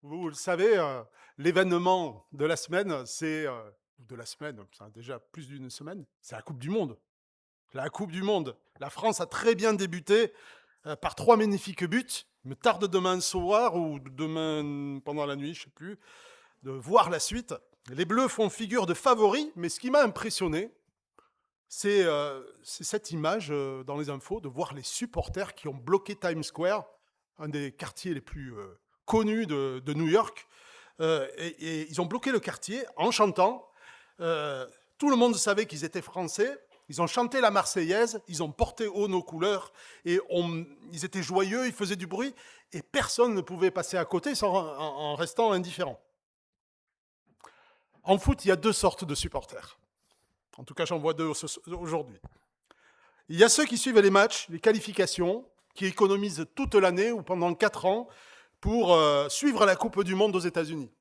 Vous le savez, l'événement de la semaine, ça a déjà plus d'une semaine, c'est la coupe du monde. La coupe du monde. La France a très bien débuté, par 3 magnifiques buts. Il me tarde demain soir ou demain pendant la nuit, je ne sais plus, de voir la suite. Les Bleus font figure de favoris, mais ce qui m'a impressionné, c'est cette image, dans les infos, de voir les supporters qui ont bloqué Times Square, un des quartiers les plus, connus de New York. Et ils ont bloqué le quartier en chantant. Euh, Tout le monde savait qu'ils étaient français. Ils ont chanté la Marseillaise, ils ont porté haut nos couleurs, ils étaient joyeux, ils faisaient du bruit, et personne ne pouvait passer à côté en restant indifférent. En foot, il y a deux sortes de supporters. En tout cas, j'en vois deux aujourd'hui. Il y a ceux qui suivent les matchs, les qualifications, qui économisent toute l'année ou pendant 4 ans pour suivre la Coupe du Monde aux États-Unis.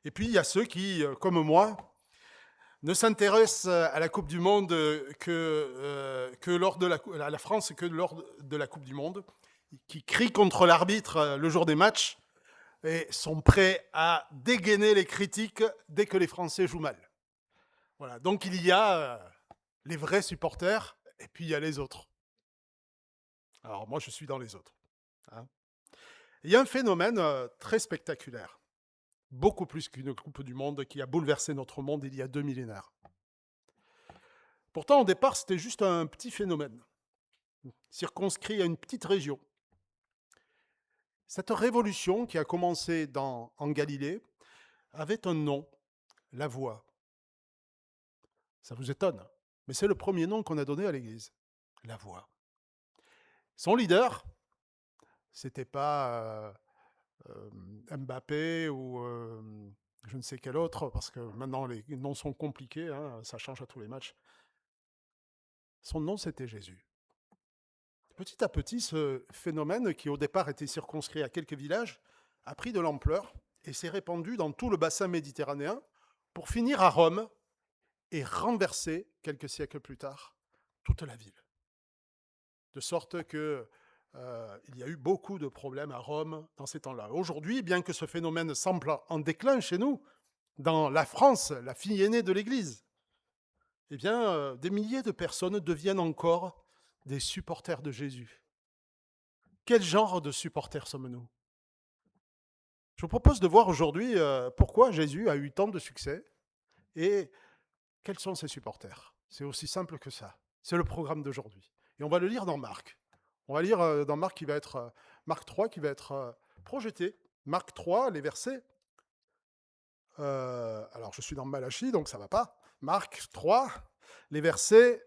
Et puis, il y a ceux qui, comme moi, ne s'intéressent à la Coupe du Monde que lors de à la France que lors de la Coupe du Monde, qui crient contre l'arbitre le jour des matchs et sont prêts à dégainer les critiques dès que les Français jouent mal. Voilà. Donc il y a les vrais supporters et puis il y a les autres. Alors moi, je suis dans les autres. Hein. Il y a un phénomène très spectaculaire, beaucoup plus qu'une Coupe du Monde qui a bouleversé notre monde il y a 2 millénaires. Pourtant, au départ, c'était juste un petit phénomène, circonscrit à une petite région. Cette révolution qui a commencé en Galilée avait un nom, la voix. Ça vous étonne, mais c'est le premier nom qu'on a donné à l'Église, la voix. Son leader, c'était pas Mbappé ou je ne sais quel autre, parce que maintenant les noms sont compliqués, hein, ça change à tous les matchs. Son nom, c'était Jésus. Petit à petit, ce phénomène, qui au départ était circonscrit à quelques villages, a pris de l'ampleur et s'est répandu dans tout le bassin méditerranéen pour finir à Rome et renverser, quelques siècles plus tard, toute la ville. De sorte que il y a eu beaucoup de problèmes à Rome dans ces temps-là. Aujourd'hui, bien que ce phénomène semble en déclin chez nous, dans la France, la fille aînée de l'Église, eh bien, des milliers de personnes deviennent encore des supporters de Jésus. Quel genre de supporters sommes-nous? Je vous propose de voir aujourd'hui pourquoi Jésus a eu tant de succès et quels sont ses supporters. C'est aussi simple que ça. C'est le programme d'aujourd'hui. Et on va le lire dans Marc. On va lire dans Marc qui va être Marc 3 qui va être projeté. Marc 3, les versets. Alors je suis dans Malachie, donc ça va pas. Marc 3, les versets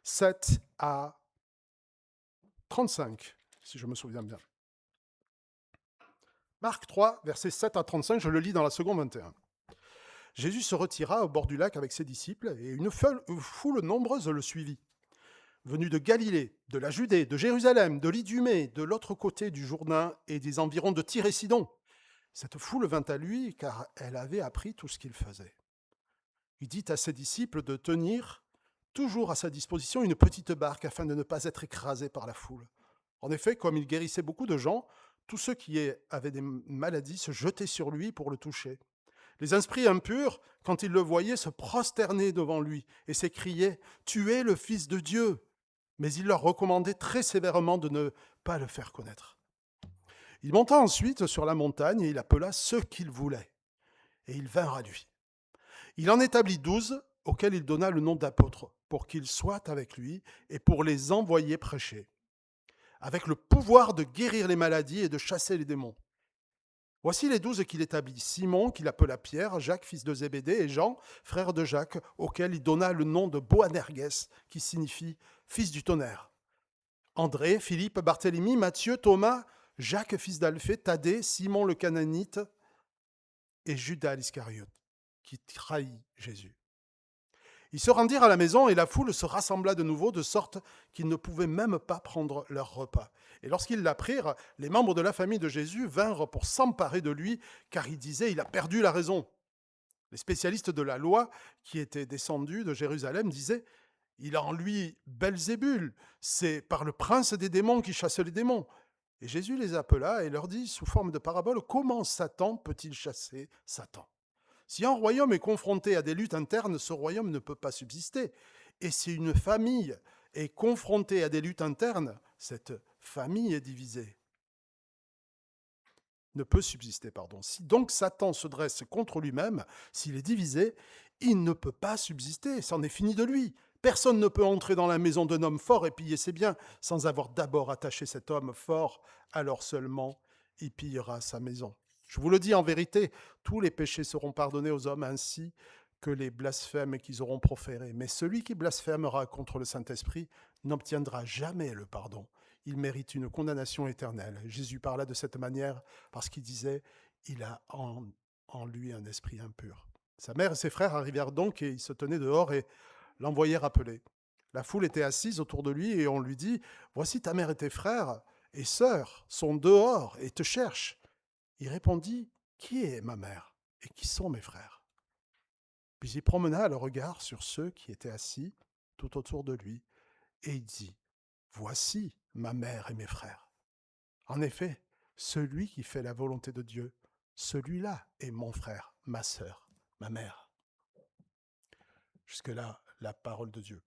7 à 35, si je me souviens bien. Marc 3, versets 7 à 35, je le lis dans la seconde 21. Jésus se retira au bord du lac avec ses disciples, et une foule nombreuse le suivit. Venus de Galilée, de la Judée, de Jérusalem, de l'Idumée, de l'autre côté du Jourdain et des environs de Tyr et Sidon. Cette foule vint à lui car elle avait appris tout ce qu'il faisait. Il dit à ses disciples de tenir toujours à sa disposition une petite barque afin de ne pas être écrasés par la foule. En effet, comme il guérissait beaucoup de gens, tous ceux qui avaient des maladies se jetaient sur lui pour le toucher. Les esprits impurs, quand ils le voyaient, se prosternaient devant lui et s'écriaient « Tu es le Fils de Dieu !» Mais il leur recommandait très sévèrement de ne pas le faire connaître. Il monta ensuite sur la montagne et il appela ceux qu'il voulait. Et ils vinrent à lui. Il en établit 12, auxquels il donna le nom d'apôtres, pour qu'ils soient avec lui et pour les envoyer prêcher, avec le pouvoir de guérir les maladies et de chasser les démons. Voici les 12 qu'il établit. Simon, qu'il appela Pierre, Jacques, fils de Zébédée, et Jean, frère de Jacques, auquel il donna le nom de Boanerges, qui signifie fils du tonnerre. André, Philippe, Barthélemy, Matthieu, Thomas, Jacques, fils d'Alphée, Thaddée, Simon le Cananite et Judas l'Iscariote, qui trahit Jésus. Ils se rendirent à la maison et la foule se rassembla de nouveau, de sorte qu'ils ne pouvaient même pas prendre leur repas. Et lorsqu'ils l'apprirent, les membres de la famille de Jésus vinrent pour s'emparer de lui, car ils disaient « Il a perdu la raison ». Les spécialistes de la loi, qui étaient descendus de Jérusalem, disaient « Il a en lui Belzébul, c'est par le prince des démons qui chasse les démons ». Et Jésus les appela et leur dit, sous forme de parabole, comment Satan peut-il chasser Satan? Si un royaume est confronté à des luttes internes, ce royaume ne peut pas subsister. Et si une famille est confrontée à des luttes internes, cette famille est divisée. Ne peut subsister, pardon. Si donc Satan se dresse contre lui-même, s'il est divisé, il ne peut pas subsister, c'en est fini de lui. Personne ne peut entrer dans la maison d'un homme fort et piller ses biens sans avoir d'abord attaché cet homme fort, alors seulement il pillera sa maison. Je vous le dis en vérité, tous les péchés seront pardonnés aux hommes ainsi que les blasphèmes qu'ils auront proférés. Mais celui qui blasphémera contre le Saint-Esprit n'obtiendra jamais le pardon. Il mérite une condamnation éternelle. Jésus parla de cette manière parce qu'il disait « il a en lui un esprit impur ». Sa mère et ses frères arrivèrent donc et ils se tenaient dehors et l'envoyèrent appeler. La foule était assise autour de lui et on lui dit « Voici ta mère et tes frères et sœurs sont dehors et te cherchent. » Il répondit « Qui est ma mère et qui sont mes frères ?» Puis il promena le regard sur ceux qui étaient assis tout autour de lui et il dit « Voici ma mère et mes frères. » En effet, celui qui fait la volonté de Dieu, celui-là est mon frère, ma sœur, ma mère. Jusque-là, la parole de Dieu.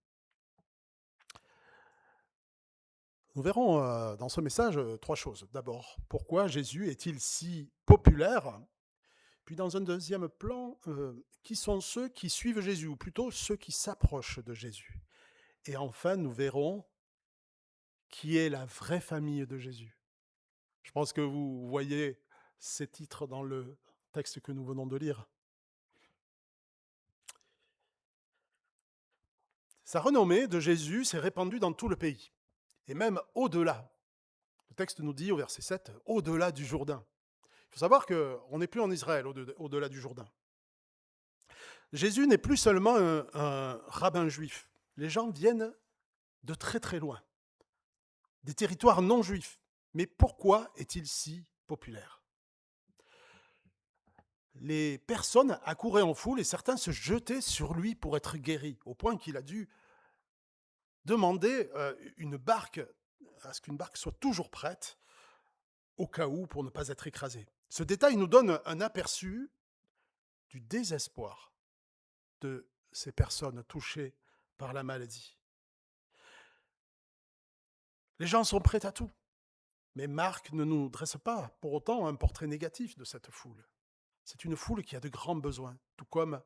Nous verrons dans ce message trois choses. D'abord, pourquoi Jésus est-il si populaire? Puis dans un deuxième plan, qui sont ceux qui suivent Jésus, ou plutôt ceux qui s'approchent de Jésus? Et enfin, nous verrons qui est la vraie famille de Jésus. Je pense que vous voyez ces titres dans le texte que nous venons de lire. Sa renommée de Jésus s'est répandue dans tout le pays, et même au-delà. Le texte nous dit au verset 7, au-delà du Jourdain. Il faut savoir qu'on n'est plus en Israël, au-delà du Jourdain. Jésus n'est plus seulement un rabbin juif. Les gens viennent de très très loin, des territoires non juifs. Mais pourquoi est-il si populaire? Les personnes accouraient en foule et certains se jetaient sur lui pour être guéris, au point qu'il a dû demander à ce qu'une barque soit toujours prête, au cas où, pour ne pas être écrasée. Ce détail nous donne un aperçu du désespoir de ces personnes touchées par la maladie. Les gens sont prêts à tout. Mais Marc ne nous dresse pas pour autant un portrait négatif de cette foule. C'est une foule qui a de grands besoins, tout comme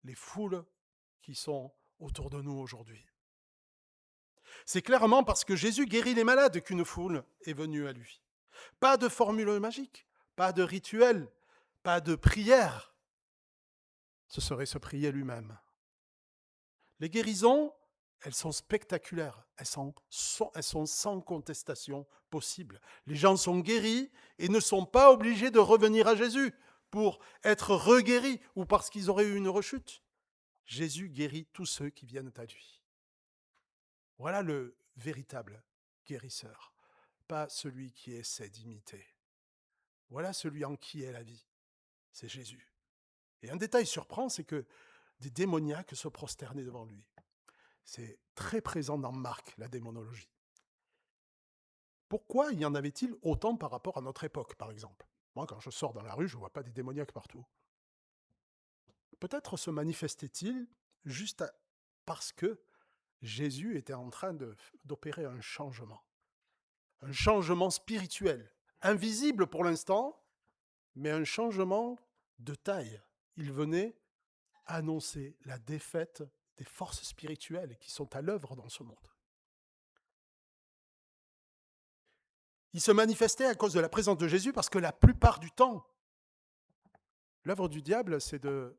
les foules qui sont autour de nous aujourd'hui. C'est clairement parce que Jésus guérit les malades qu'une foule est venue à lui. Pas de formule magique, pas de rituel, pas de prière. Ce serait se prier lui-même. Les guérisons, elles sont spectaculaires, elles sont sans contestation possible. Les gens sont guéris et ne sont pas obligés de revenir à Jésus pour être reguéris ou parce qu'ils auraient eu une rechute. Jésus guérit tous ceux qui viennent à lui. Voilà le véritable guérisseur, pas celui qui essaie d'imiter. Voilà celui en qui est la vie, c'est Jésus. Et un détail surprend, c'est que des démoniaques se prosternaient devant lui. C'est très présent dans Marc, la démonologie. Pourquoi y en avait-il autant par rapport à notre époque, par exemple? Moi, quand je sors dans la rue, je ne vois pas des démoniaques partout. Peut-être se manifestait-il juste parce que Jésus était en train d'opérer un changement spirituel, invisible pour l'instant, mais un changement de taille. Il venait annoncer la défaite des forces spirituelles qui sont à l'œuvre dans ce monde. Il se manifestait à cause de la présence de Jésus parce que la plupart du temps, l'œuvre du diable, c'est de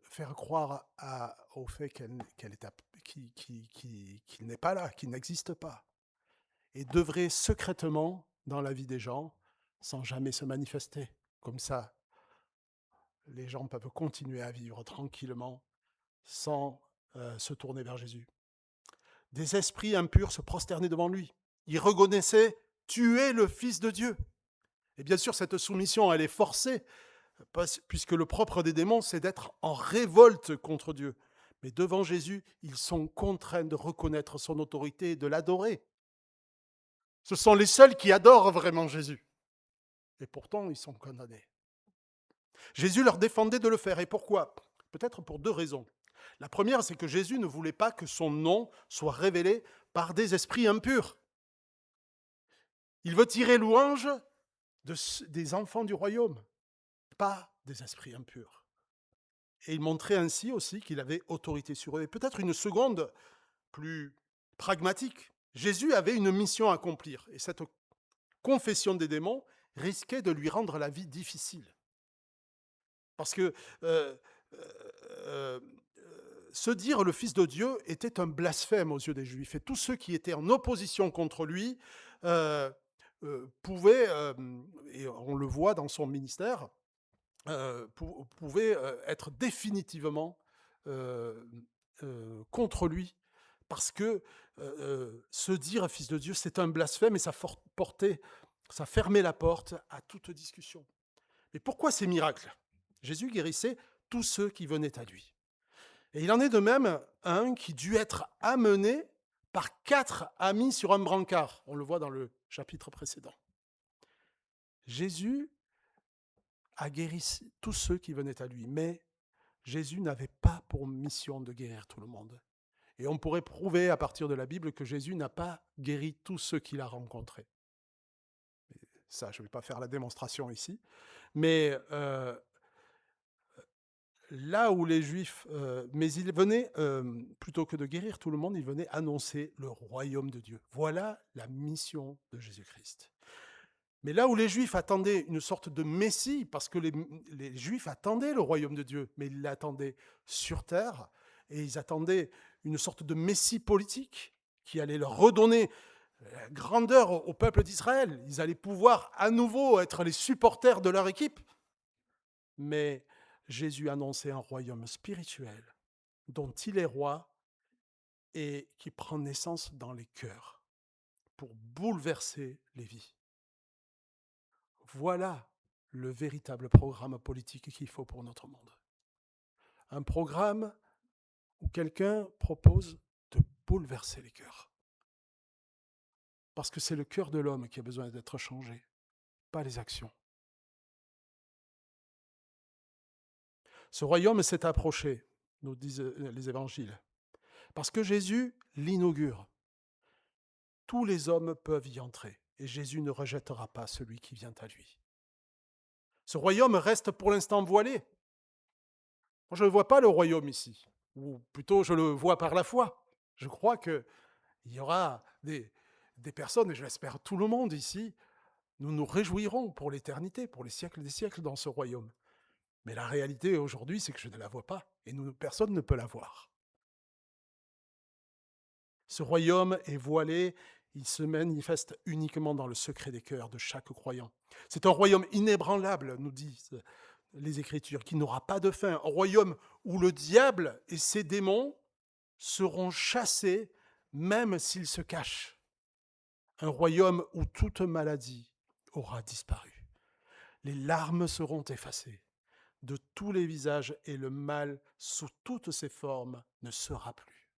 faire croire au fait qu'il n'est pas là, qu'il n'existe pas, et d'œuvrer secrètement dans la vie des gens sans jamais se manifester. Comme ça, les gens peuvent continuer à vivre tranquillement sans se tourner vers Jésus. Des esprits impurs se prosternaient devant lui. Ils reconnaissaient « Tu es le Fils de Dieu ». Et bien sûr, cette soumission, elle est forcée, puisque le propre des démons, c'est d'être en révolte contre Dieu. Mais devant Jésus, ils sont contraints de reconnaître son autorité et de l'adorer. Ce sont les seuls qui adorent vraiment Jésus. Et pourtant, ils sont condamnés. Jésus leur défendait de le faire. Et pourquoi? Peut-être pour 2 raisons. La première, c'est que Jésus ne voulait pas que son nom soit révélé par des esprits impurs. Il veut tirer louange des enfants du royaume, pas des esprits impurs. Et il montrait ainsi aussi qu'il avait autorité sur eux. Et peut-être une seconde, plus pragmatique. Jésus avait une mission à accomplir. Et cette confession des démons risquait de lui rendre la vie difficile. Parce que se dire le Fils de Dieu était un blasphème aux yeux des Juifs. Et tous ceux qui étaient en opposition contre lui pouvaient, et on le voit dans son ministère, pouvaient être définitivement contre lui. Parce que se dire Fils de Dieu, c'est un blasphème et ça fermait la porte à toute discussion. Mais pourquoi ces miracles? Jésus guérissait tous ceux qui venaient à lui. Et il en est de même un qui dut être amené par 4 amis sur un brancard. On le voit dans le chapitre précédent. Jésus a guéri tous ceux qui venaient à lui, mais Jésus n'avait pas pour mission de guérir tout le monde. Et on pourrait prouver à partir de la Bible que Jésus n'a pas guéri tous ceux qu'il a rencontrés. Ça, je ne vais pas faire la démonstration ici. Mais là où les Juifs, mais il venait, plutôt que de guérir tout le monde, il venait annoncer le royaume de Dieu. Voilà la mission de Jésus-Christ. Mais là où les Juifs attendaient une sorte de Messie, parce que les Juifs attendaient le royaume de Dieu, mais ils l'attendaient sur terre, et ils attendaient une sorte de Messie politique qui allait leur redonner la grandeur au peuple d'Israël. Ils allaient pouvoir à nouveau être les supporters de leur équipe. Mais Jésus annonçait un royaume spirituel dont il est roi et qui prend naissance dans les cœurs pour bouleverser les vies. Voilà le véritable programme politique qu'il faut pour notre monde. Un programme où quelqu'un propose de bouleverser les cœurs. Parce que c'est le cœur de l'homme qui a besoin d'être changé, pas les actions. Ce royaume s'est approché, nous disent les évangiles, parce que Jésus l'inaugure. Tous les hommes peuvent y entrer, et Jésus ne rejettera pas celui qui vient à lui. Ce royaume reste pour l'instant voilé. Moi, je ne vois pas le royaume ici, ou plutôt je le vois par la foi. Je crois qu'il y aura des personnes, et je l'espère tout le monde ici, nous nous réjouirons pour l'éternité, pour les siècles des siècles dans ce royaume. Mais la réalité aujourd'hui, c'est que je ne la vois pas, et personne ne peut la voir. Ce royaume est voilé, il se manifeste uniquement dans le secret des cœurs de chaque croyant. C'est un royaume inébranlable, nous disent les Écritures, qui n'aura pas de fin. Un royaume où le diable et ses démons seront chassés, même s'ils se cachent. Un royaume où toute maladie aura disparu. Les larmes seront effacées de tous les visages et le mal, sous toutes ses formes, ne sera plus.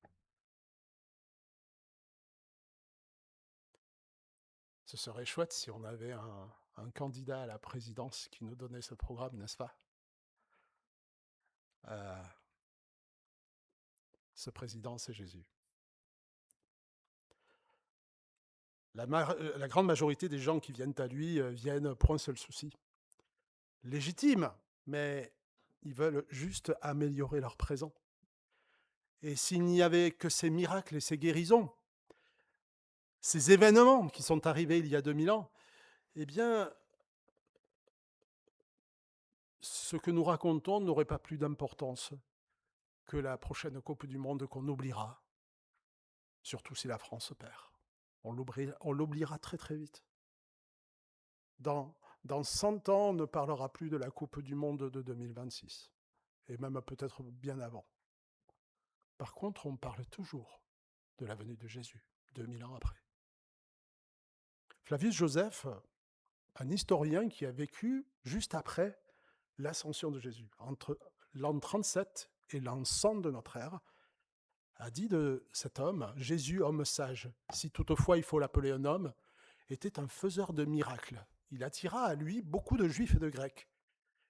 Ce serait chouette si on avait un candidat à la présidence qui nous donnait ce programme, n'est-ce pas? Ce président, c'est Jésus. La grande majorité des gens qui viennent à lui viennent pour un seul souci. Légitime, mais ils veulent juste améliorer leur présent. Et s'il n'y avait que ces miracles et ces guérisons, ces événements qui sont arrivés il y a 2000 ans, eh bien, ce que nous racontons n'aurait pas plus d'importance que la prochaine Coupe du Monde qu'on oubliera, surtout si la France perd. On l'oubliera très très vite. Dans 100 ans, on ne parlera plus de la Coupe du Monde de 2026, et même peut-être bien avant. Par contre, on parle toujours de la venue de Jésus, 2000 ans après. Flavius Joseph, un historien qui a vécu juste après l'ascension de Jésus, entre l'an 37 et l'an 100 de notre ère, a dit de cet homme, Jésus, homme sage, si toutefois il faut l'appeler un homme, était un faiseur de miracles. Il attira à lui beaucoup de Juifs et de Grecs.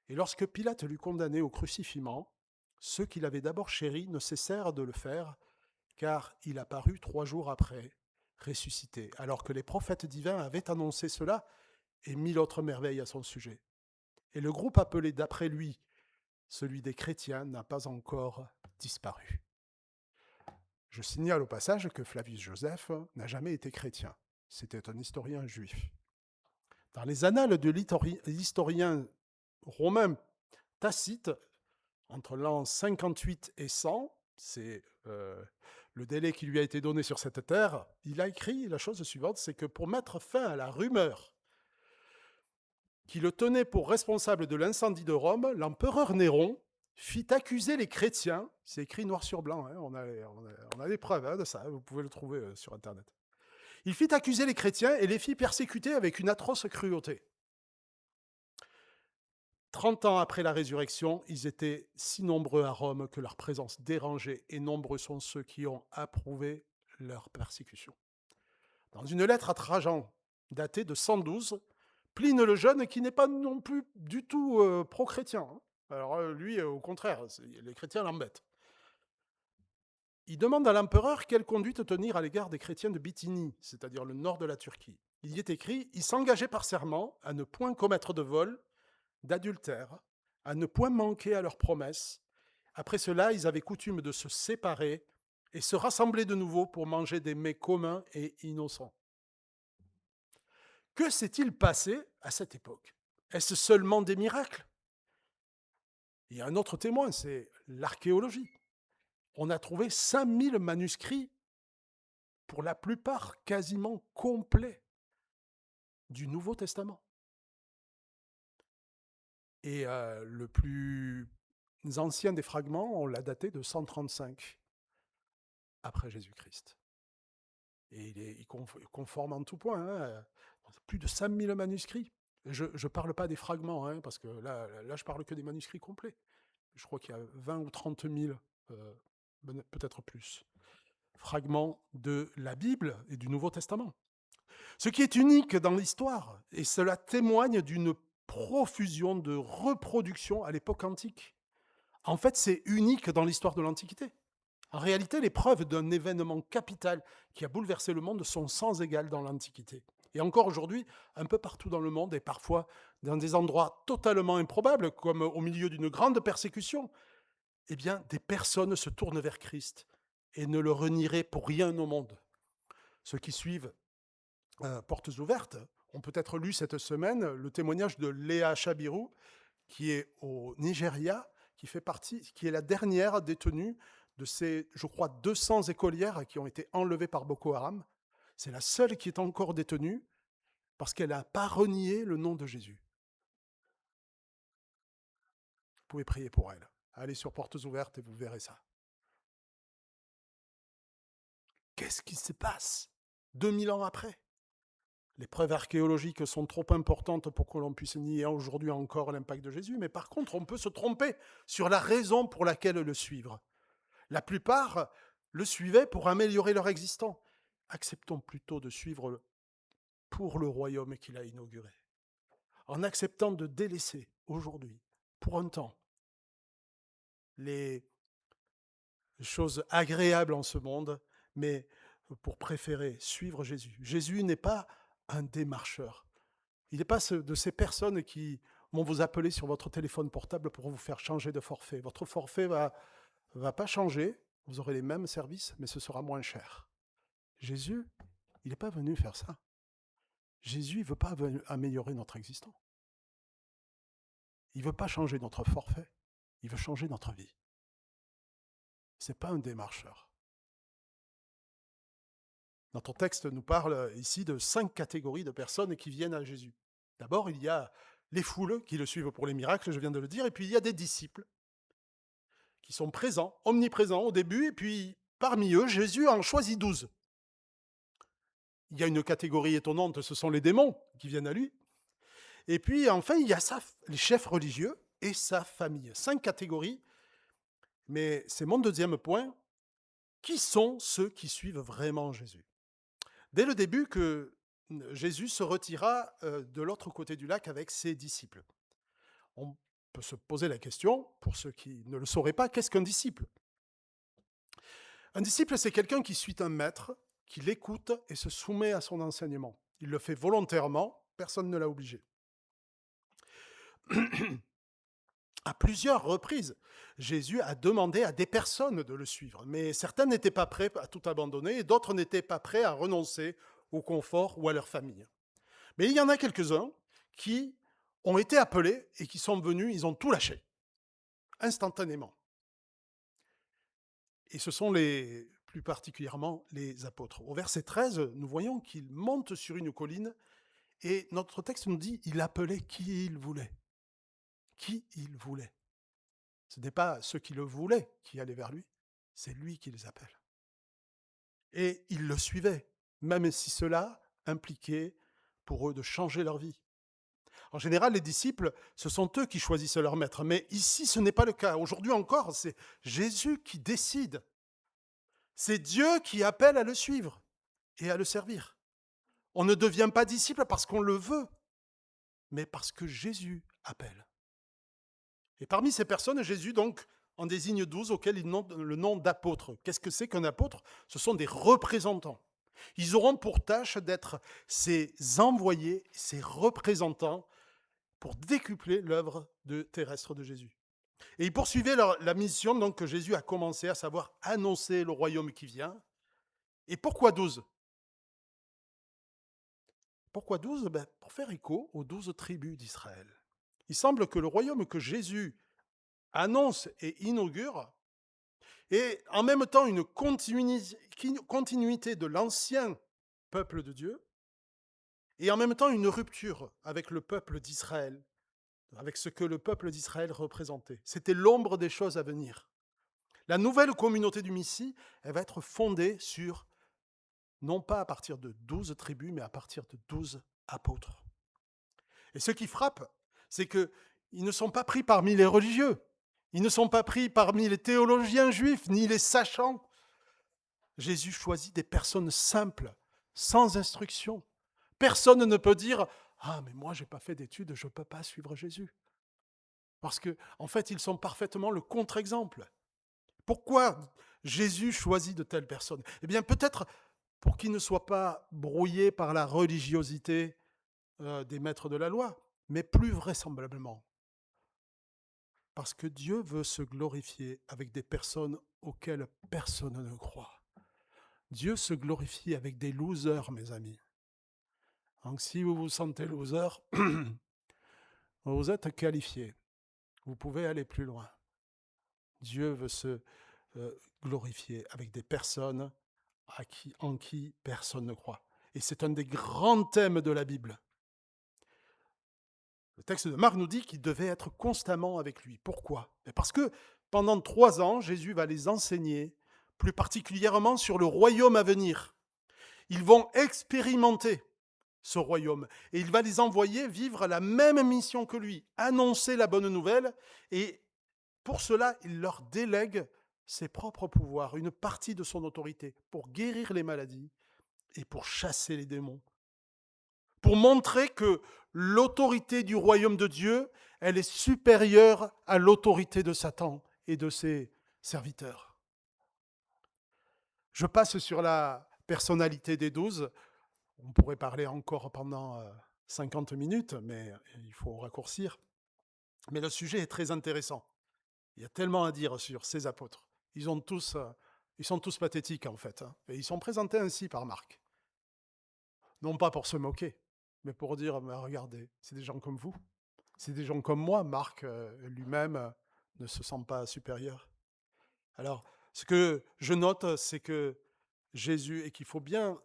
Et lorsque Pilate l'eut condamné au crucifiement, ceux qu'il avait d'abord chéris ne cessèrent de le faire, car il apparut 3 jours après, ressuscité, alors que les prophètes divins avaient annoncé cela et 1000 autres merveilles à son sujet. Et le groupe appelé d'après lui celui des chrétiens n'a pas encore disparu. Je signale au passage que Flavius Joseph n'a jamais été chrétien. C'était un historien juif. Dans les annales de l'historien romain Tacite, entre l'an 58 et 100, c'est le délai qui lui a été donné sur cette terre, il a écrit la chose suivante, c'est que pour mettre fin à la rumeur qui le tenait pour responsable de l'incendie de Rome, l'empereur Néron fit accuser les chrétiens, c'est écrit noir sur blanc, hein, on a les preuves de ça, vous pouvez le trouver sur Internet. Il fit accuser les chrétiens et les fit persécuter avec une atroce cruauté. 30 ans après la résurrection, ils étaient si nombreux à Rome que leur présence dérangeait, et nombreux sont ceux qui ont approuvé leur persécution. Dans une lettre à Trajan, datée de 112, Pline le Jeune, qui n'est pas non plus du tout pro-chrétien, hein. Alors lui, au contraire, les chrétiens l'embêtent. Il demande à l'empereur quelle conduite tenir à l'égard des chrétiens de Bithynie, c'est-à-dire le nord de la Turquie. Il y est écrit « Il s'engageait par serment à ne point commettre de vol, d'adultère, à ne point manquer à leurs promesses. Après cela, ils avaient coutume de se séparer et se rassembler de nouveau pour manger des mets communs et innocents. » Que s'est-il passé à cette époque? Est-ce seulement des miracles? Il y a un autre témoin, c'est l'archéologie. On a trouvé 5000 manuscrits, pour la plupart quasiment complets, du Nouveau Testament. Et le plus ancien des fragments, on l'a daté de 135 après Jésus-Christ. Et il est conforme en tout point, hein. Plus de 5000 manuscrits. Je ne parle pas des fragments, hein, parce que là, je parle que des manuscrits complets. Je crois qu'il y a 20 ou 30 000, peut-être plus, fragments de la Bible et du Nouveau Testament. Ce qui est unique dans l'histoire, et cela témoigne d'une profusion de reproduction à l'époque antique. En fait, c'est unique dans l'histoire de l'Antiquité. En réalité, les preuves d'un événement capital qui a bouleversé le monde sont sans égal dans l'Antiquité. Et encore aujourd'hui, un peu partout dans le monde, et parfois dans des endroits totalement improbables, comme au milieu d'une grande persécution, eh bien, des personnes se tournent vers Christ et ne le renieraient pour rien au monde. Ceux qui suivent Portes ouvertes ont peut-être lu cette semaine le témoignage de Léa Chabiru, qui est au Nigeria, qui est la dernière détenue de ces, je crois, 200 écolières qui ont été enlevées par Boko Haram. C'est la seule qui est encore détenue parce qu'elle n'a pas renié le nom de Jésus. Vous pouvez prier pour elle. Allez sur Portes ouvertes et vous verrez ça. Qu'est-ce qui se passe 2000 ans après? Les preuves archéologiques sont trop importantes pour que l'on puisse nier aujourd'hui encore l'impact de Jésus, mais par contre, on peut se tromper sur la raison pour laquelle le suivre. La plupart le suivaient pour améliorer leur existence. Acceptons plutôt de suivre pour le royaume qu'il a inauguré, en acceptant de délaisser aujourd'hui, pour un temps, les choses agréables en ce monde, mais pour préférer suivre Jésus. Jésus n'est pas un démarcheur. Il n'est pas de ces personnes qui vont vous appeler sur votre téléphone portable pour vous faire changer de forfait. Votre forfait va pas changer, vous aurez les mêmes services, mais ce sera moins cher. Jésus, il n'est pas venu faire ça. Jésus ne veut pas améliorer notre existence. Il ne veut pas changer notre forfait. Il veut changer notre vie. Ce n'est pas un démarcheur. Notre texte nous parle ici de 5 catégories de personnes qui viennent à Jésus. D'abord, il y a les foules qui le suivent pour les miracles, je viens de le dire, et puis il y a des disciples qui sont présents, omniprésents au début, et puis parmi eux, Jésus en choisit 12. Il y a une catégorie étonnante, ce sont les démons qui viennent à lui. Et puis enfin, il y a les chefs religieux et sa famille. 5 catégories, mais c'est mon deuxième point. Qui sont ceux qui suivent vraiment Jésus? Dès le début que Jésus se retira de l'autre côté du lac avec ses disciples. On peut se poser la question, pour ceux qui ne le sauraient pas, qu'est-ce qu'un disciple? Un disciple, c'est quelqu'un qui suit un maître, qui l'écoute et se soumet à son enseignement. Il le fait volontairement, personne ne l'a obligé. À plusieurs reprises, Jésus a demandé à des personnes de le suivre, mais certains n'étaient pas prêts à tout abandonner et d'autres n'étaient pas prêts à renoncer au confort ou à leur famille. Mais il y en a quelques-uns qui ont été appelés et qui sont venus, ils ont tout lâché, instantanément. Et ce sont plus particulièrement les apôtres. Au verset 13, nous voyons qu'ils montent sur une colline et notre texte nous dit il appelait qui il voulait. Qui il voulait. Ce n'est pas ceux qui le voulaient qui allaient vers lui, c'est lui qui les appelle. Et ils le suivaient, même si cela impliquait pour eux de changer leur vie. En général, les disciples, ce sont eux qui choisissent leur maître, mais ici, ce n'est pas le cas. Aujourd'hui encore, c'est Jésus qui décide. C'est Dieu qui appelle à le suivre et à le servir. On ne devient pas disciple parce qu'on le veut, mais parce que Jésus appelle. Et parmi ces personnes, Jésus donc en désigne 12 auxquels il donne le nom d'apôtres. Qu'est-ce que c'est qu'un apôtre? Ce sont des représentants. Ils auront pour tâche d'être ces envoyés, ces représentants pour décupler l'œuvre terrestre de Jésus. Et ils poursuivaient la mission donc, que Jésus a commencé, à savoir annoncer le royaume qui vient. Et pourquoi 12? Pourquoi 12? Pour faire écho aux 12 tribus d'Israël. Il semble que le royaume que Jésus annonce et inaugure est en même temps une continuité de l'ancien peuple de Dieu et en même temps une rupture avec le peuple d'Israël, avec ce que le peuple d'Israël représentait. C'était l'ombre des choses à venir. La nouvelle communauté du Messie, elle va être fondée sur, non pas à partir de 12 tribus, mais à partir de 12 apôtres. Et ce qui frappe, c'est qu'ils ne sont pas pris parmi les religieux, ils ne sont pas pris parmi les théologiens juifs, ni les sachants. Jésus choisit des personnes simples, sans instruction. Personne ne peut dire « Ah, mais moi, je n'ai pas fait d'études, je ne peux pas suivre Jésus. » Parce qu'en fait, ils sont parfaitement le contre-exemple. Pourquoi Jésus choisit de telles personnes? Eh bien, peut-être pour qu'ils ne soient pas brouillés par la religiosité des maîtres de la loi, mais plus vraisemblablement parce que Dieu veut se glorifier avec des personnes auxquelles personne ne croit. Dieu se glorifie avec des losers, mes amis. Donc si vous vous sentez loser, vous êtes qualifié. Vous pouvez aller plus loin. Dieu veut se glorifier avec des personnes en qui personne ne croit. Et c'est un des grands thèmes de la Bible. Le texte de Marc nous dit qu'ils devaient être constamment avec lui. Pourquoi? Parce que pendant 3 ans, Jésus va les enseigner, plus particulièrement sur le royaume à venir. Ils vont expérimenter ce royaume et il va les envoyer vivre la même mission que lui, annoncer la bonne nouvelle, et pour cela, il leur délègue ses propres pouvoirs, une partie de son autorité, pour guérir les maladies et pour chasser les démons. Pour montrer que l'autorité du royaume de Dieu, elle est supérieure à l'autorité de Satan et de ses serviteurs. Je passe sur la personnalité des 12. On pourrait parler encore pendant 50 minutes, mais il faut raccourcir. Mais le sujet est très intéressant. Il y a tellement à dire sur ces apôtres. Ils sont tous pathétiques en fait. Et ils sont présentés ainsi par Marc. Non pas pour se moquer, mais pour dire, regardez, c'est des gens comme vous. C'est des gens comme moi. Marc lui-même ne se sent pas supérieur. Alors, ce que je note, c'est que Jésus, et qu'il faut bien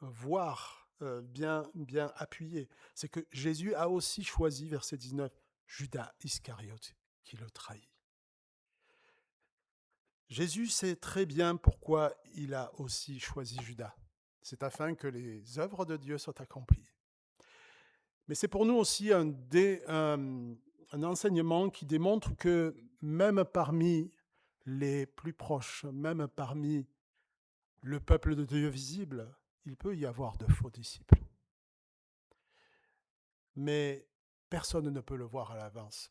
voir, bien appuyer, c'est que Jésus a aussi choisi, verset 19, Judas Iscariote, qui le trahit. Jésus sait très bien pourquoi il a aussi choisi Judas. C'est afin que les œuvres de Dieu soient accomplies. Mais c'est pour nous aussi un enseignement qui démontre que même parmi les plus proches, même parmi le peuple de Dieu visible, il peut y avoir de faux disciples. Mais personne ne peut le voir à l'avance.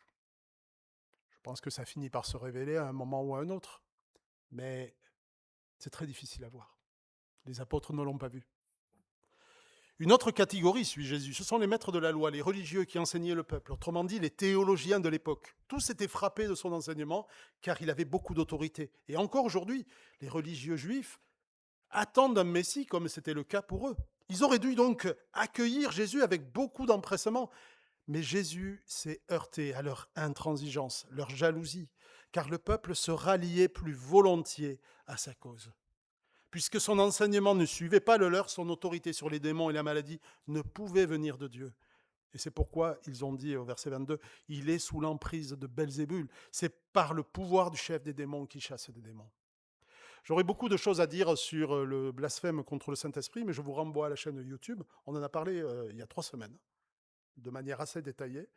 Je pense que ça finit par se révéler à un moment ou à un autre. Mais c'est très difficile à voir. Les apôtres ne l'ont pas vu. Une autre catégorie suit Jésus. Ce sont les maîtres de la loi, les religieux qui enseignaient le peuple. Autrement dit, les théologiens de l'époque. Tous étaient frappés de son enseignement car il avait beaucoup d'autorité. Et encore aujourd'hui, les religieux juifs attendent un Messie comme c'était le cas pour eux. Ils auraient dû donc accueillir Jésus avec beaucoup d'empressement. Mais Jésus s'est heurté à leur intransigeance, leur jalousie, car le peuple se ralliait plus volontiers à sa cause. Puisque son enseignement ne suivait pas le leur, son autorité sur les démons et la maladie ne pouvait venir de Dieu. Et c'est pourquoi ils ont dit au verset 22, « Il est sous l'emprise de Belzébul. » C'est par le pouvoir du chef des démons qu'il chasse des démons. J'aurais beaucoup de choses à dire sur le blasphème contre le Saint-Esprit, mais je vous renvoie à la chaîne YouTube. On en a parlé il y a 3 semaines, de manière assez détaillée,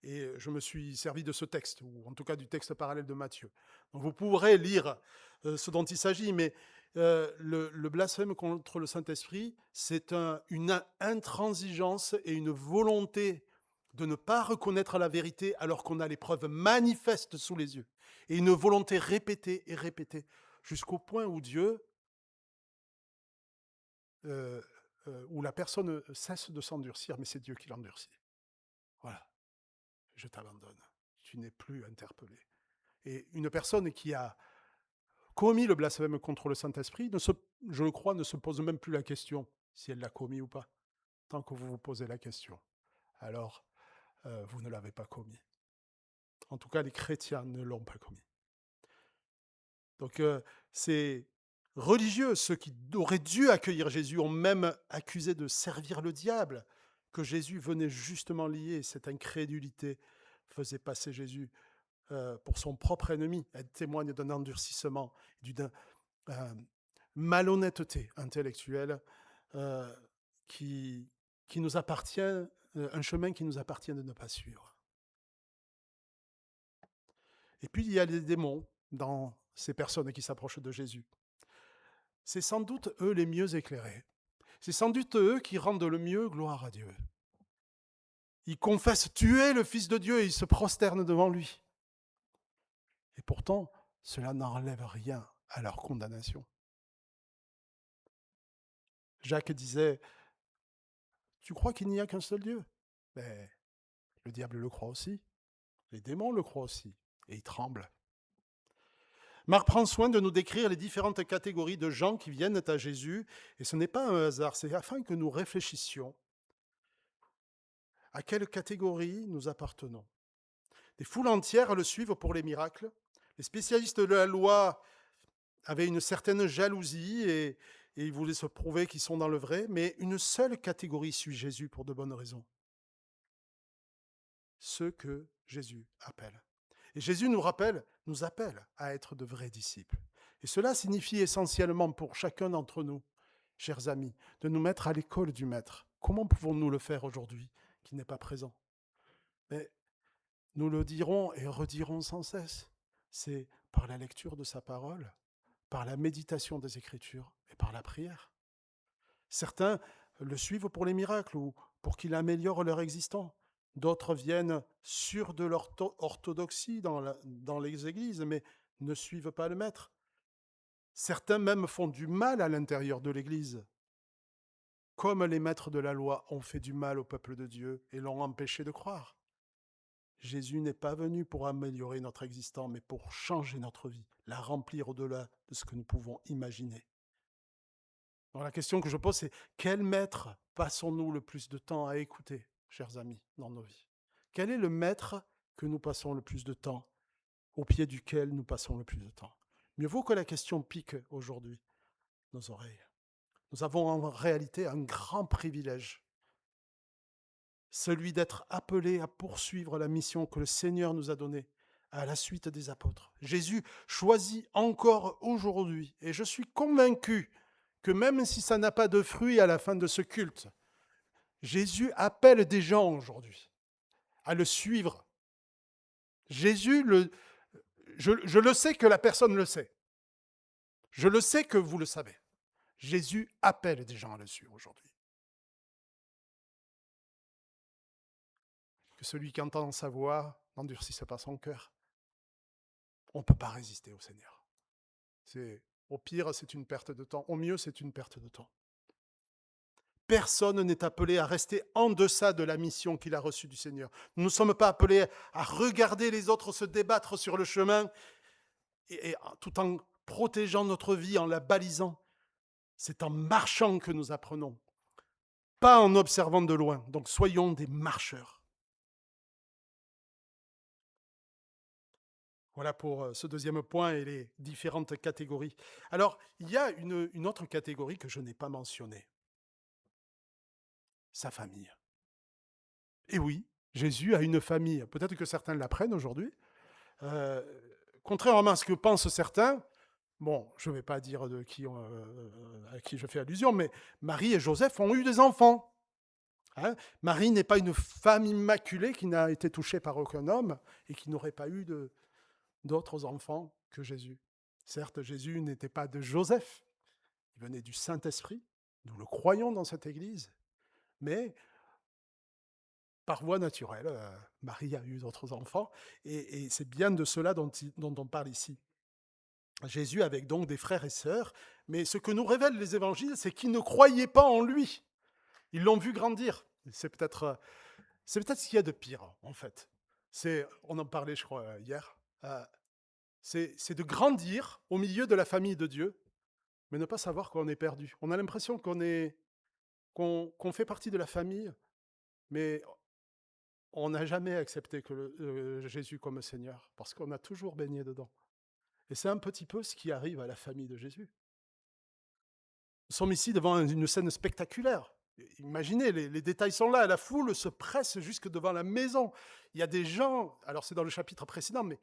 et je me suis servi de ce texte, ou en tout cas du texte parallèle de Matthieu. Donc vous pourrez lire ce dont il s'agit, mais le blasphème contre le Saint-Esprit, c'est une intransigeance et une volonté de ne pas reconnaître la vérité alors qu'on a les preuves manifestes sous les yeux, et une volonté répétée et répétée, jusqu'au point où Dieu, où la personne cesse de s'endurcir, mais c'est Dieu qui l'endurcit. Voilà, je t'abandonne, tu n'es plus interpellé. Et une personne qui a commis le blasphème contre le Saint-Esprit, je le crois, ne se pose même plus la question si elle l'a commis ou pas. Tant que vous vous posez la question, alors vous ne l'avez pas commis. En tout cas, les chrétiens ne l'ont pas commis. Donc ces religieux, ceux qui auraient dû accueillir Jésus, ont même accusé de servir le diable, que Jésus venait justement lier. Cette incrédulité faisait passer Jésus pour son propre ennemi. Elle témoigne d'un endurcissement, d'une malhonnêteté intellectuelle qui nous appartient, un chemin qui nous appartient de ne pas suivre. Et puis il y a les démons dans ces personnes qui s'approchent de Jésus. C'est sans doute eux les mieux éclairés. C'est sans doute eux qui rendent le mieux gloire à Dieu. Ils confessent tuer le Fils de Dieu et ils se prosternent devant lui. Et pourtant, cela n'enlève rien à leur condamnation. Jacques disait, « Tu crois qu'il n'y a qu'un seul Dieu ?» Mais le diable le croit aussi, les démons le croient aussi, et ils tremblent. Marc prend soin de nous décrire les différentes catégories de gens qui viennent à Jésus, et ce n'est pas un hasard, c'est afin que nous réfléchissions à quelle catégorie nous appartenons. Des foules entières le suivent pour les miracles. Les spécialistes de la loi avaient une certaine jalousie et ils voulaient se prouver qu'ils sont dans le vrai, mais une seule catégorie suit Jésus pour de bonnes raisons. Ceux que Jésus appelle. Et Jésus nous appelle à être de vrais disciples. Et cela signifie essentiellement pour chacun d'entre nous, chers amis, de nous mettre à l'école du Maître. Comment pouvons-nous le faire aujourd'hui, qui n'est pas présent? Mais nous le dirons et redirons sans cesse. C'est par la lecture de sa parole, par la méditation des Écritures et par la prière. Certains le suivent pour les miracles ou pour qu'il améliore leur existence. D'autres viennent sûrs de leur orthodoxie dans les églises, mais ne suivent pas le Maître. Certains même font du mal à l'intérieur de l'Église, comme les maîtres de la loi ont fait du mal au peuple de Dieu et l'ont empêché de croire. Jésus n'est pas venu pour améliorer notre existence, mais pour changer notre vie, la remplir au-delà de ce que nous pouvons imaginer. Donc la question que je pose, c'est quel maître passons-nous le plus de temps à écouter, chers amis, dans nos vies? Quel est le maître que nous passons le plus de temps, au pied duquel nous passons le plus de temps? Mieux vaut que la question pique aujourd'hui nos oreilles. Nous avons en réalité un grand privilège, celui d'être appelés à poursuivre la mission que le Seigneur nous a donnée à la suite des apôtres. Jésus choisit encore aujourd'hui, et je suis convaincu que même si ça n'a pas de fruit à la fin de ce culte, Jésus appelle des gens aujourd'hui à le suivre. Jésus, je le sais que la personne le sait. Je le sais que vous le savez. Jésus appelle des gens à le suivre aujourd'hui. Que celui qui entend sa voix n'endurcisse pas son cœur. On ne peut pas résister au Seigneur. Au pire, c'est une perte de temps. Au mieux, c'est une perte de temps. Personne n'est appelé à rester en deçà de la mission qu'il a reçue du Seigneur. Nous ne sommes pas appelés à regarder les autres se débattre sur le chemin tout en protégeant notre vie, en la balisant. C'est en marchant que nous apprenons, pas en observant de loin. Donc soyons des marcheurs. Voilà pour ce deuxième point et les différentes catégories. Alors, il y a une autre catégorie que je n'ai pas mentionnée. Sa famille. Et oui, Jésus a une famille. Peut-être que certains l'apprennent aujourd'hui. Euh, Contrairement à ce que pensent certains, bon, je ne vais pas dire à qui je fais allusion, mais Marie et Joseph ont eu des enfants. Hein. Marie n'est pas une femme immaculée qui n'a été touchée par aucun homme et qui n'aurait pas eu d'autres enfants que Jésus. Certes, Jésus n'était pas de Joseph, il venait du Saint-Esprit, nous le croyons dans cette Église, mais par voie naturelle, Marie a eu d'autres enfants, et c'est bien de cela dont on parle ici. Jésus avec donc des frères et sœurs, mais ce que nous révèlent les évangiles, c'est qu'ils ne croyaient pas en lui. Ils l'ont vu grandir. C'est peut-être ce qu'il y a de pire, en fait. On en parlait, je crois, hier. C'est de grandir au milieu de la famille de Dieu, mais ne pas savoir qu'on est perdu. On a l'impression qu'on fait partie de la famille, mais on n'a jamais accepté Jésus comme Seigneur, parce qu'on a toujours baigné dedans. Et c'est un petit peu ce qui arrive à la famille de Jésus. Nous sommes ici devant une scène spectaculaire. Imaginez, les détails sont là, la foule se presse jusque devant la maison. Il y a des gens, alors c'est dans le chapitre précédent, mais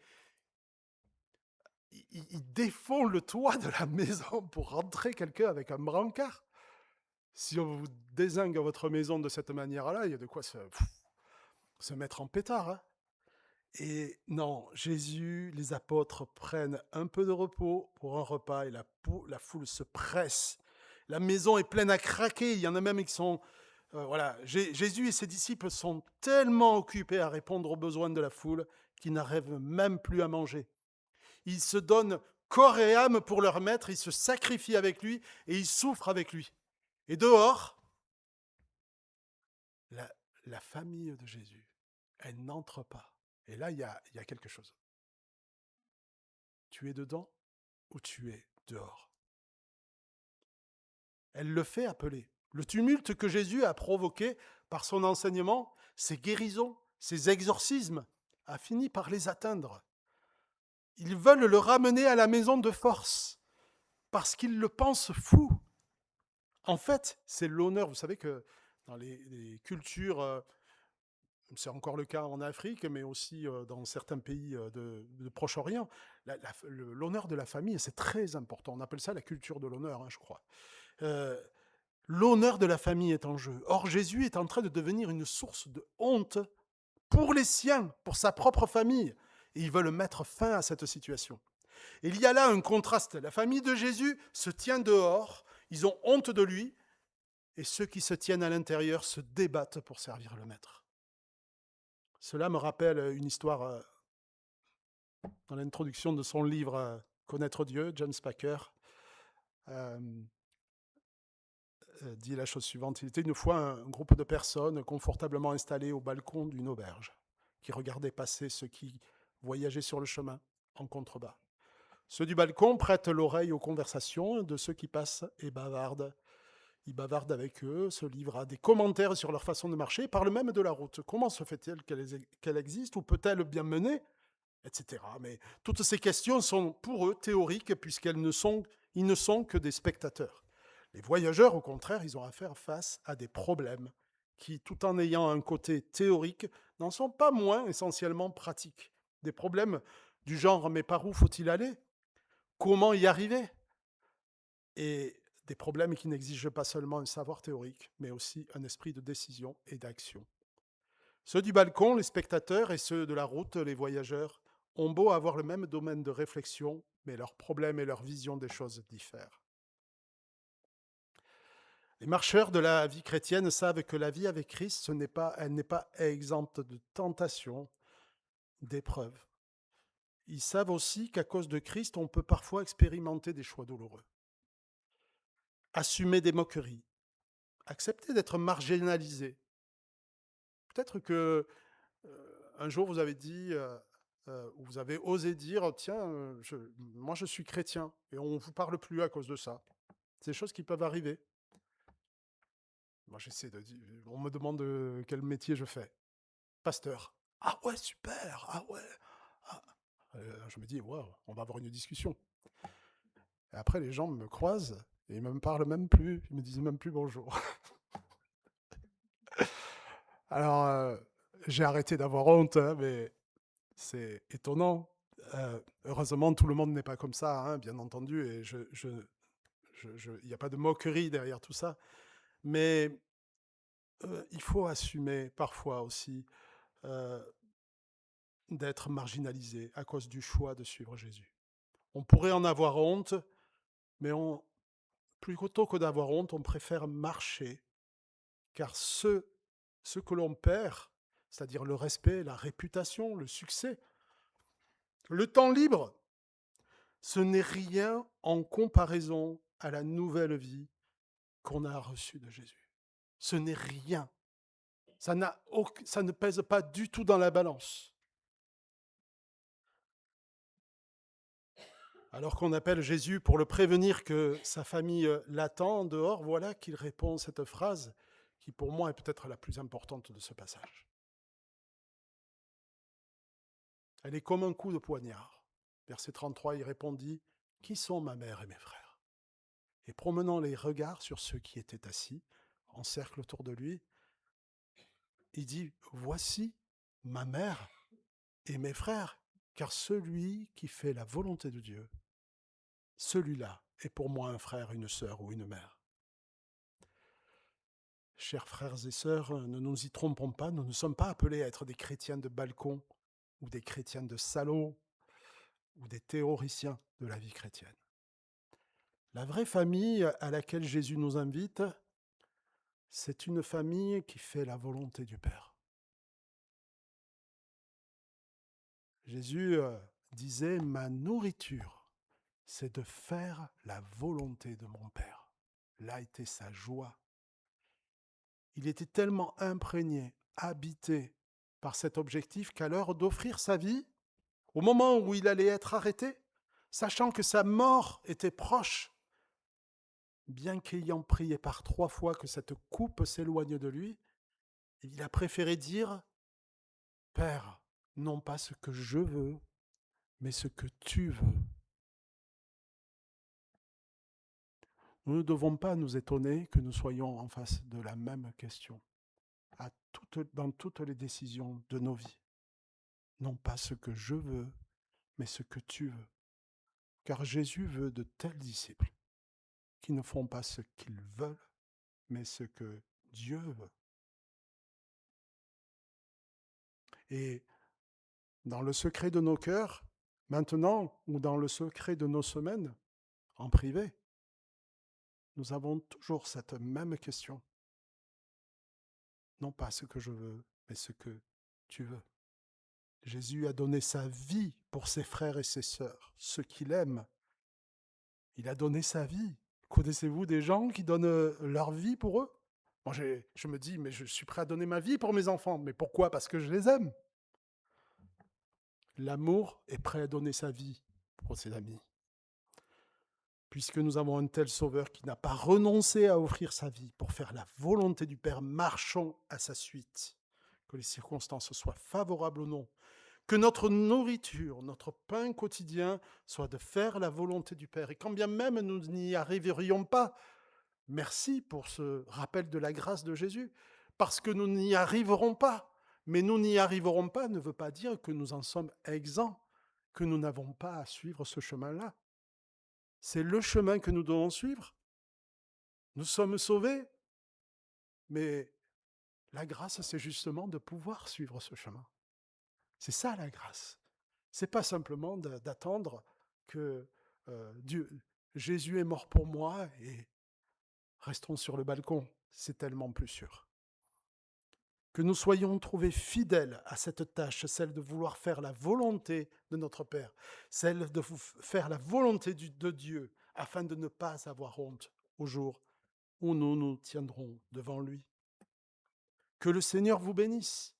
ils défont le toit de la maison pour rentrer quelqu'un avec un brancard. Si on vous dézingue votre maison de cette manière-là, il y a de quoi se mettre en pétard. Hein. Et non, Jésus, les apôtres prennent un peu de repos pour un repas et la foule se presse. La maison est pleine à craquer. Il y en a même qui sont... voilà, Jésus et ses disciples sont tellement occupés à répondre aux besoins de la foule qu'ils n'arrivent même plus à manger. Ils se donnent corps et âme pour leur maître, ils se sacrifient avec lui et ils souffrent avec lui. Et dehors, la famille de Jésus, elle n'entre pas. Et là, il y a quelque chose. Tu es dedans ou tu es dehors. Elle le fait appeler. Le tumulte que Jésus a provoqué par son enseignement, ses guérisons, ses exorcismes, a fini par les atteindre. Ils veulent le ramener à la maison de force, parce qu'ils le pensent fou. En fait, c'est l'honneur. Vous savez que dans les cultures, c'est encore le cas en Afrique, mais aussi dans certains pays de Proche-Orient, l'honneur de la famille, c'est très important. On appelle ça la culture de l'honneur, hein, je crois. L'honneur de la famille est en jeu. Or, Jésus est en train de devenir une source de honte pour les siens, pour sa propre famille. Et ils veulent mettre fin à cette situation. Et il y a là un contraste. La famille de Jésus se tient dehors, ils ont honte de lui, et ceux qui se tiennent à l'intérieur se débattent pour servir le maître. Cela me rappelle une histoire dans l'introduction de son livre Connaître Dieu, John Spacker dit la chose suivante. Il était une fois un groupe de personnes confortablement installées au balcon d'une auberge, qui regardaient passer ceux qui voyageaient sur le chemin en contrebas. Ceux du balcon prêtent l'oreille aux conversations de ceux qui passent et bavardent. Ils bavardent avec eux, se livrent à des commentaires sur leur façon de marcher, parlent même de la route. Comment se fait-il qu'elle existe ou peut-elle bien mener, etc. Mais toutes ces questions sont pour eux théoriques puisqu'ils ne sont que des spectateurs. Les voyageurs, au contraire, ils ont à faire face à des problèmes qui, tout en ayant un côté théorique, n'en sont pas moins essentiellement pratiques. Des problèmes du genre « mais par où faut-il aller ? Comment y arriver ?» Et des problèmes qui n'exigent pas seulement un savoir théorique, mais aussi un esprit de décision et d'action. Ceux du balcon, les spectateurs, et ceux de la route, les voyageurs, ont beau avoir le même domaine de réflexion, mais leurs problèmes et leur vision des choses diffèrent. Les marcheurs de la vie chrétienne savent que la vie avec Christ, elle n'est pas exempte de tentations, d'épreuves. Ils savent aussi qu'à cause de Christ, on peut parfois expérimenter des choix douloureux, assumer des moqueries, accepter d'être marginalisé. Peut-être que un jour vous avez dit, ou vous avez osé dire, tiens, moi je suis chrétien, et on ne vous parle plus à cause de ça. C'est des choses qui peuvent arriver. Moi j'essaie de dire, on me demande quel métier je fais. Pasteur. Ah ouais, super. Ah ouais. Ah. Je me dis, waouh, on va avoir une discussion. Et après, les gens me croisent et ils me parlent même plus. Ils me disent même plus bonjour. Alors, j'ai arrêté d'avoir honte, hein, mais c'est étonnant. Heureusement, tout le monde n'est pas comme ça, hein, bien entendu, et il n'y a pas de moquerie derrière tout ça. Mais il faut assumer parfois aussi euh, d'être marginalisé à cause du choix de suivre Jésus. On pourrait en avoir honte, mais plutôt que d'avoir honte, on préfère marcher, car ce que l'on perd, c'est-à-dire le respect, la réputation, le succès, le temps libre, ce n'est rien en comparaison à la nouvelle vie qu'on a reçue de Jésus. Ce n'est rien. Ça ne pèse pas du tout dans la balance. Alors qu'on appelle Jésus pour le prévenir que sa famille l'attend dehors, voilà qu'il répond cette phrase qui pour moi est peut-être la plus importante de ce passage. Elle est comme un coup de poignard. Verset 33, il répondit, « Qui sont ma mère et mes frères ?» Et promenant les regards sur ceux qui étaient assis, en cercle autour de lui, il dit, « Voici ma mère et mes frères, car celui qui fait la volonté de Dieu, celui-là est pour moi un frère, une sœur ou une mère. » Chers frères et sœurs, ne nous y trompons pas, nous ne sommes pas appelés à être des chrétiens de balcon ou des chrétiens de salon ou des théoriciens de la vie chrétienne. La vraie famille à laquelle Jésus nous invite, c'est une famille qui fait la volonté du Père. Jésus disait, ma nourriture, c'est de faire la volonté de mon Père. Là était sa joie. Il était tellement imprégné, habité par cet objectif qu'à l'heure d'offrir sa vie, au moment où il allait être arrêté, sachant que sa mort était proche, bien qu'ayant prié par 3 fois que cette coupe s'éloigne de lui, il a préféré dire, « Père, non pas ce que je veux, mais ce que tu veux. » Nous ne devons pas nous étonner que nous soyons en face de la même question dans toutes les décisions de nos vies. Non pas ce que je veux, mais ce que tu veux. Car Jésus veut de tels disciples qui ne font pas ce qu'ils veulent, mais ce que Dieu veut. Et dans le secret de nos cœurs, maintenant, ou dans le secret de nos semaines, en privé, nous avons toujours cette même question. Non pas ce que je veux, mais ce que tu veux. Jésus a donné sa vie pour ses frères et ses sœurs, ceux qu'il aime. Il a donné sa vie. Connaissez-vous des gens qui donnent leur vie pour eux? Moi, je me dis, mais je suis prêt à donner ma vie pour mes enfants. Mais pourquoi? Parce que je les aime. L'amour est prêt à donner sa vie pour ses amis. Puisque nous avons un tel Sauveur qui n'a pas renoncé à offrir sa vie pour faire la volonté du Père, marchons à sa suite. Que les circonstances soient favorables ou non. Que notre nourriture, notre pain quotidien soit de faire la volonté du Père. Et quand bien même nous n'y arriverions pas, merci pour ce rappel de la grâce de Jésus, parce que nous n'y arriverons pas. Mais nous n'y arriverons pas ne veut pas dire que nous en sommes exempts, que nous n'avons pas à suivre ce chemin-là. C'est le chemin que nous devons suivre. Nous sommes sauvés, mais la grâce, c'est justement de pouvoir suivre ce chemin. C'est ça la grâce. C'est pas simplement d'attendre que Jésus est mort pour moi et Restons sur le balcon, c'est tellement plus sûr. Que nous soyons trouvés fidèles à cette tâche, celle de vouloir faire la volonté de notre Père, celle de faire la volonté de Dieu, afin de ne pas avoir honte au jour où nous nous tiendrons devant lui. Que le Seigneur vous bénisse